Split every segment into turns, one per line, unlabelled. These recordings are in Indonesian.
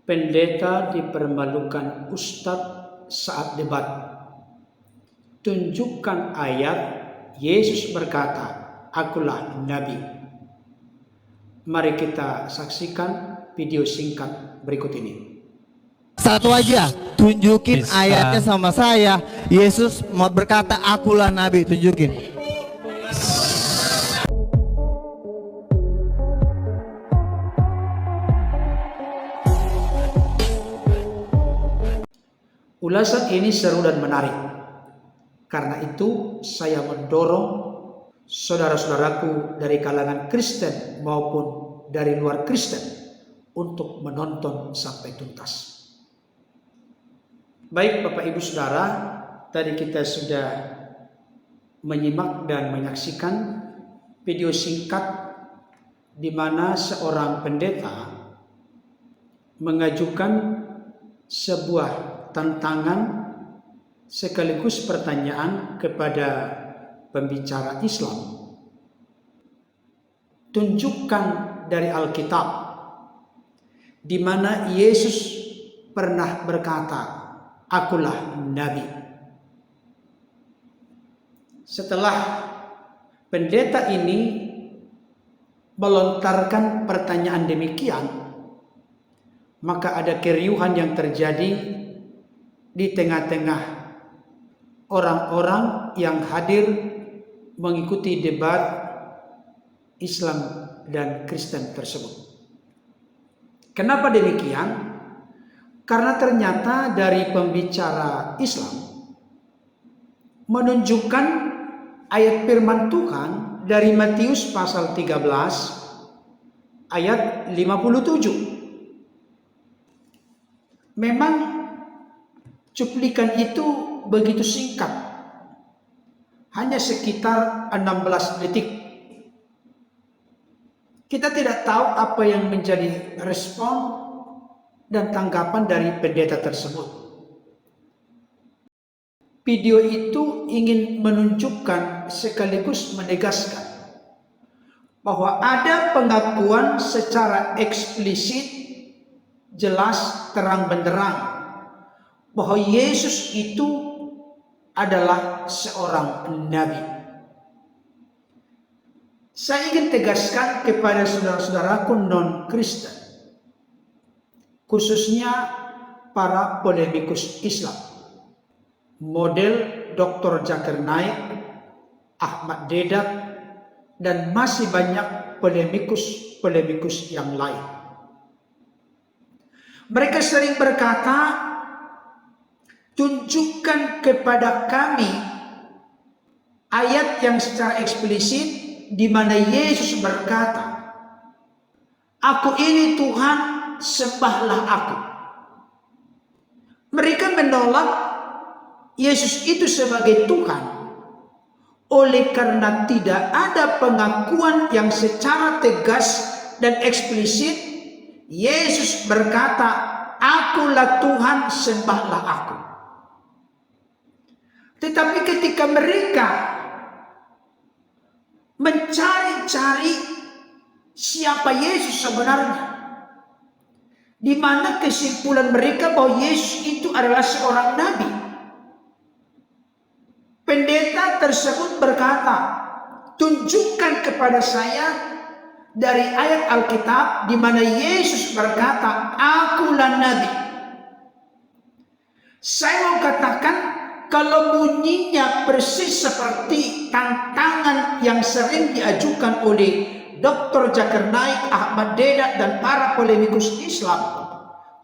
Pendeta dipermalukan ustadz saat debat. Tunjukkan ayat Yesus berkata, "Akulah Nabi." Mari kita saksikan video singkat berikut ini.
Satu aja, tunjukin ayatnya sama saya. Yesus mau berkata, "Akulah Nabi." Tunjukin.
Ulasan ini seru dan menarik. Karena itu saya mendorong saudara-saudaraku dari kalangan Kristen maupun dari luar Kristen untuk menonton sampai tuntas. Baik Bapak Ibu Saudara, tadi kita sudah menyimak dan menyaksikan video singkat di mana seorang pendeta mengajukan sebuah tantangan sekaligus pertanyaan kepada pembicara Islam. Tunjukkan dari Alkitab di mana Yesus pernah berkata, "Akulah Nabi." Setelah pendeta ini melontarkan pertanyaan demikian, maka ada keriuhan yang terjadi di tengah-tengah orang-orang yang hadir mengikuti debat Islam dan Kristen tersebut. Kenapa demikian? Karena ternyata dari pembicara Islam menunjukkan ayat firman Tuhan dari Matius pasal 13 ayat 57. Memang cuplikan itu begitu singkat, hanya sekitar 16 detik. Kita tidak tahu apa yang menjadi respon dan tanggapan dari pendeta tersebut. Video itu ingin menunjukkan sekaligus menegaskan bahwa ada pengakuan secara eksplisit, jelas, terang benderang bahwa Yesus itu adalah seorang nabi. Saya ingin tegaskan kepada saudara-saudaraku non-Kristen, khususnya para polemikus Islam, model Dr. Zakir Naik, Ahmad Dedat, dan masih banyak polemikus yang lain. Mereka sering berkata, "Tunjukkan kepada kami ayat yang secara eksplisit di mana Yesus berkata, 'Aku ini Tuhan, sembahlah aku.'" Mereka menolak Yesus itu sebagai Tuhan oleh karena tidak ada pengakuan yang secara tegas dan eksplisit Yesus berkata, "Akulah Tuhan, sembahlah aku." Tetapi ketika mereka mencari-cari siapa Yesus sebenarnya, di mana kesimpulan mereka bahwa Yesus itu adalah seorang nabi, pendeta tersebut berkata, "Tunjukkan kepada saya dari ayat Alkitab di mana Yesus berkata, 'Akulah Nabi.'" Saya mau katakan, kalau bunyinya persis seperti tantangan yang sering diajukan oleh Dr. Zakir Naik, Ahmad Dedat, dan para polemikus Islam,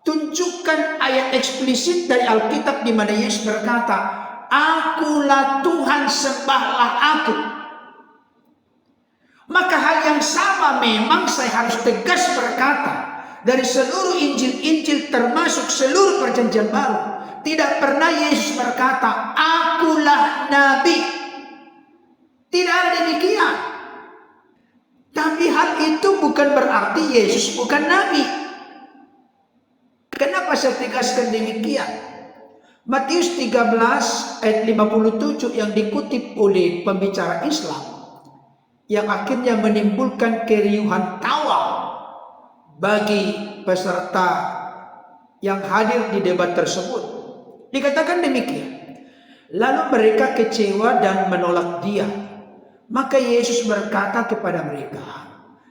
tunjukkan ayat eksplisit dari Alkitab di mana Yesus berkata, "Akulah Tuhan, sembahlah aku." Maka hal yang sama memang saya harus tegas berkata, dari seluruh Injil-Injil termasuk seluruh Perjanjian Baru, tidak pernah Yesus berkata, "Akulah Nabi." Tidak ada demikian. Tapi hal itu bukan berarti Yesus bukan Nabi. Kenapa saya tegaskan demikian? Matius 13 ayat 57 yang dikutip oleh pembicara Islam, yang akhirnya menimbulkan keriuhan tawa bagi peserta yang hadir di debat tersebut. Dikatakan demikian. Lalu mereka kecewa dan menolak dia. Maka Yesus berkata kepada mereka,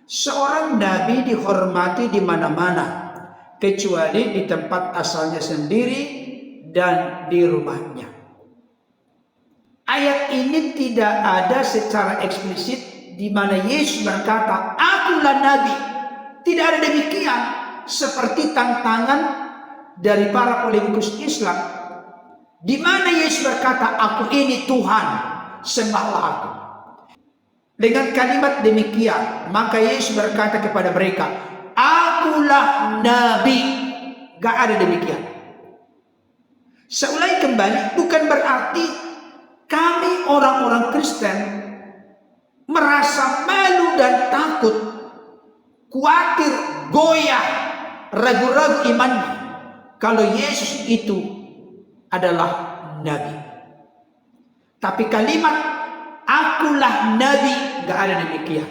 seorang nabi dihormati di mana-mana, kecuali di tempat asalnya sendiri dan di rumahnya. Ayat ini tidak ada secara eksplisit di mana Yesus berkata, akulah nabi. Tidak ada demikian, seperti tantangan dari para polemikus Islam, di mana Yesus berkata, aku ini Tuhan, sembahlah aku. Dengan kalimat demikian, maka Yesus berkata kepada mereka, akulah nabi. Gak ada demikian. Saya ulangi kembali, bukan berarti kami orang-orang Kristen merasa malu dan takut, khawatir, goyah, ragu-ragu imannya kalau Yesus itu adalah nabi. Tapi kalimat akulah nabi gak ada demikian.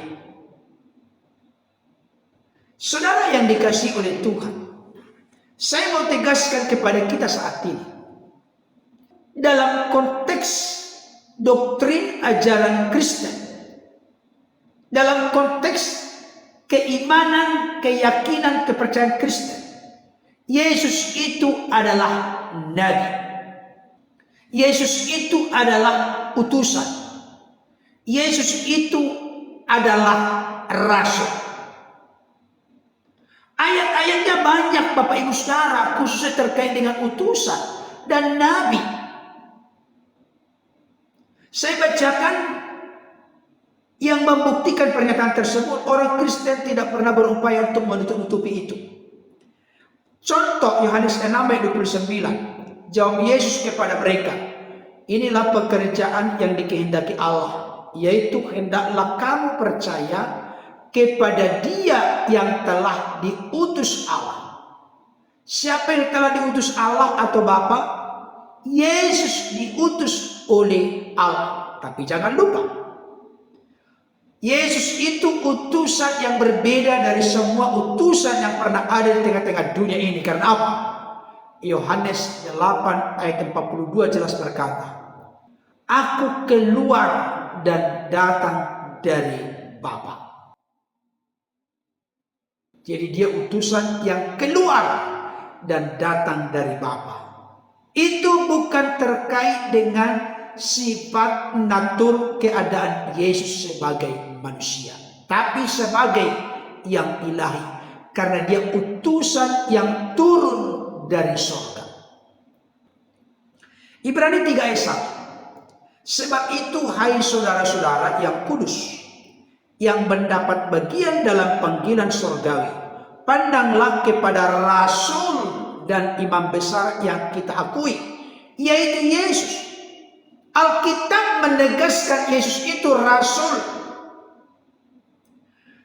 Saudara yang dikasihi oleh Tuhan, saya mau tegaskan kepada kita saat ini, dalam konteks doktrin ajaran Kristen, dalam konteks keimanan, keyakinan, kepercayaan Kristen, Yesus itu adalah nabi. Yesus itu adalah utusan. Yesus itu adalah rasul. Ayat-ayatnya banyak Bapak Ibu Saudara, khususnya terkait dengan utusan dan nabi. Saya bacakan yang membuktikan pernyataan tersebut. Orang Kristen tidak pernah berupaya untuk menutup-nutupi itu. Contoh Yohanes 6 ayat 29. Jawab Yesus kepada mereka, inilah pekerjaan yang dikehendaki Allah, yaitu hendaklah kamu percaya kepada Dia yang telah diutus Allah. Siapa yang telah diutus Allah atau Bapa? Yesus diutus oleh Allah. Tapi jangan lupa, Yesus itu utusan yang berbeda dari semua utusan yang pernah ada di tengah-tengah dunia ini. Karena apa? Yohanes 8 ayat 42 jelas berkata, aku keluar dan datang dari Bapa. Jadi dia utusan yang keluar dan datang dari Bapa. Itu bukan terkait dengan sifat natur keadaan Yesus sebagai manusia, tapi sebagai yang ilahi, karena dia utusan yang turun dari surga. Ibrani 3 ayat 1. Sebab itu hai saudara-saudara yang kudus, yang mendapat bagian dalam panggilan surgawi, pandanglah kepada rasul dan imam besar yang kita akui, yaitu Yesus. Alkitab menegaskan Yesus itu rasul.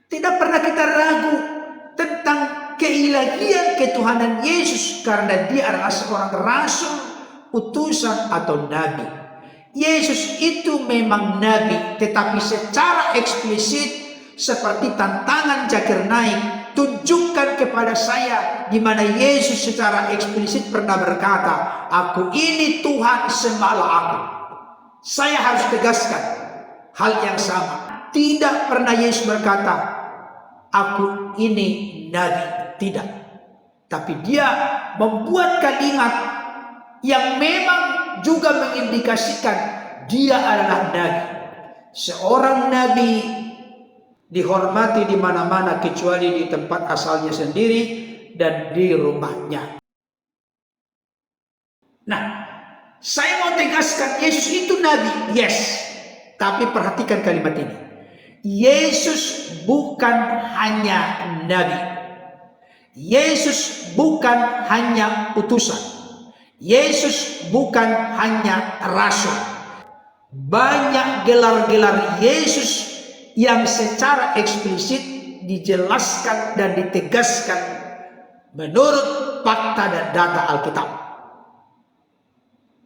Tidak pernah kita ragu tentang keilahian ketuhanan Yesus, karena dia adalah seorang rasul, utusan atau nabi. Yesus itu memang nabi, tetapi secara eksplisit seperti tantangan Zakir naik, tunjukkan kepada saya di mana Yesus secara eksplisit pernah berkata, aku ini Tuhan, sembahlah aku. Saya harus tegaskan hal yang sama. Tidak pernah Yesus berkata, aku ini nabi. Tidak. Tapi dia membuat kalimat yang memang juga mengindikasikan dia adalah nabi. Seorang nabi dihormati di mana-mana kecuali di tempat asalnya sendiri dan di rumahnya. Nah, saya mau tegaskan Yesus itu nabi, yes. Tapi perhatikan kalimat ini. Yesus bukan hanya nabi. Yesus bukan hanya utusan. Yesus bukan hanya rasul. Banyak gelar-gelar Yesus yang secara eksplisit dijelaskan dan ditegaskan menurut fakta dan data Alkitab.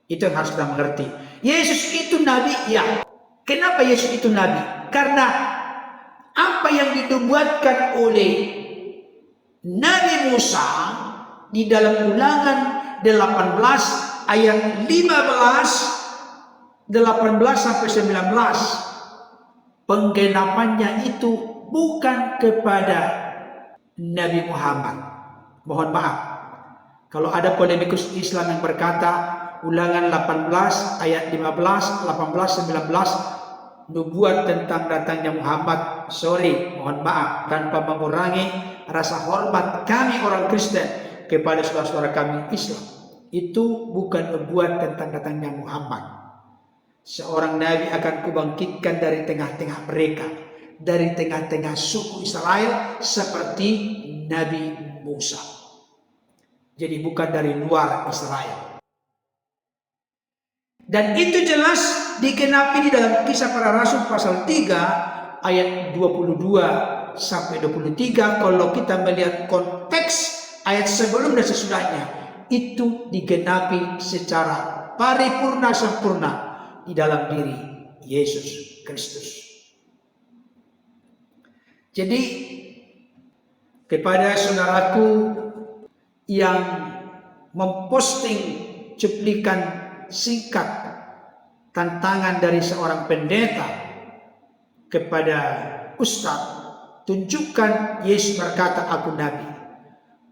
Itu yang harus kita mengerti. Yesus itu nabi, ya. Kenapa Yesus itu nabi? Karena apa yang dinubuatkan oleh Nabi Musa di dalam Ulangan 18 ayat 18 sampai 19. Penggenapannya itu bukan kepada Nabi Muhammad. Mohon maaf, kalau ada polemikus Islam yang berkata Ulangan 18 ayat 15, 18, 19 nubuat tentang datangnya Muhammad, sorry, mohon maaf, tanpa mengurangi rasa hormat kami orang Kristen kepada saudara-saudara kami Islam, itu bukan nubuat tentang datangnya Muhammad. Seorang nabi akan kubangkitkan dari tengah-tengah mereka, dari tengah-tengah suku Israel, seperti Nabi Musa. Jadi bukan dari luar Israel. Dan itu jelas digenapi di dalam Kisah Para Rasul pasal 3 ayat 22 sampai 23. Kalau kita melihat konteks ayat sebelum dan sesudahnya, itu digenapi secara paripurna sempurna di dalam diri Yesus Kristus. Jadi kepada saudaraku yang memposting cuplikan singkat tantangan dari seorang pendeta kepada ustadz, tunjukkan Yesus berkata aku nabi.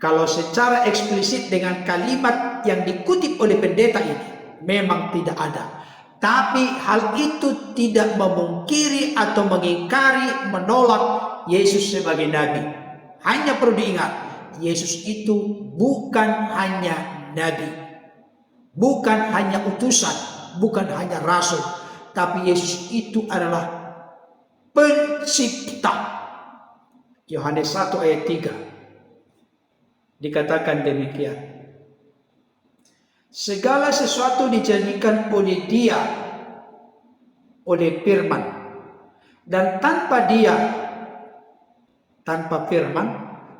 Kalau secara eksplisit dengan kalimat yang dikutip oleh pendeta ini memang tidak ada, tapi hal itu tidak memungkiri atau mengingkari, menolak Yesus sebagai nabi. Hanya perlu diingat, Yesus itu bukan hanya nabi, bukan hanya utusan, bukan hanya rasul, tapi Yesus itu adalah pencipta. Yohanes 1 ayat 3 dikatakan demikian. Segala sesuatu dijadikan oleh Dia, oleh firman, dan tanpa Dia, tanpa firman,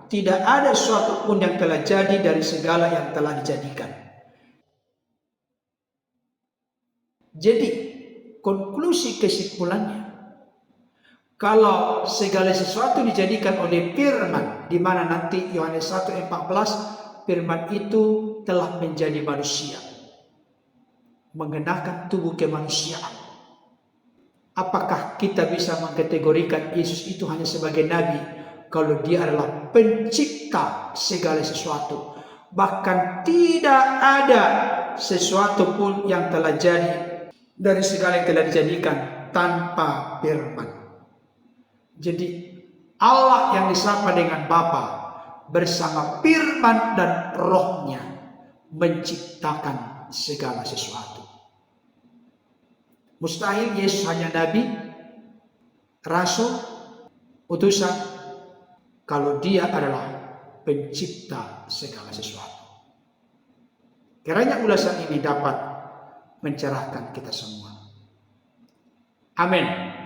tidak ada sesuatu pun yang telah jadi dari segala yang telah dijadikan. Jadi konklusi kesimpulannya, kalau segala sesuatu dijadikan oleh firman, di mana nanti Yohanes 1:14 firman itu telah menjadi manusia, mengenakan tubuh kemanusiaan. Apakah kita bisa mengkategorikan Yesus itu hanya sebagai nabi kalau dia adalah pencipta segala sesuatu? Bahkan tidak ada sesuatu pun yang telah jadi dari segala yang telah dijadikan tanpa firman. Jadi Allah yang disapa dengan Bapa bersama firman dan rohnya menciptakan segala sesuatu. Mustahil Yesus hanya nabi, rasul, utusan, kalau dia adalah pencipta segala sesuatu. Kiranya ulasan ini dapat mencerahkan kita semua. Amin.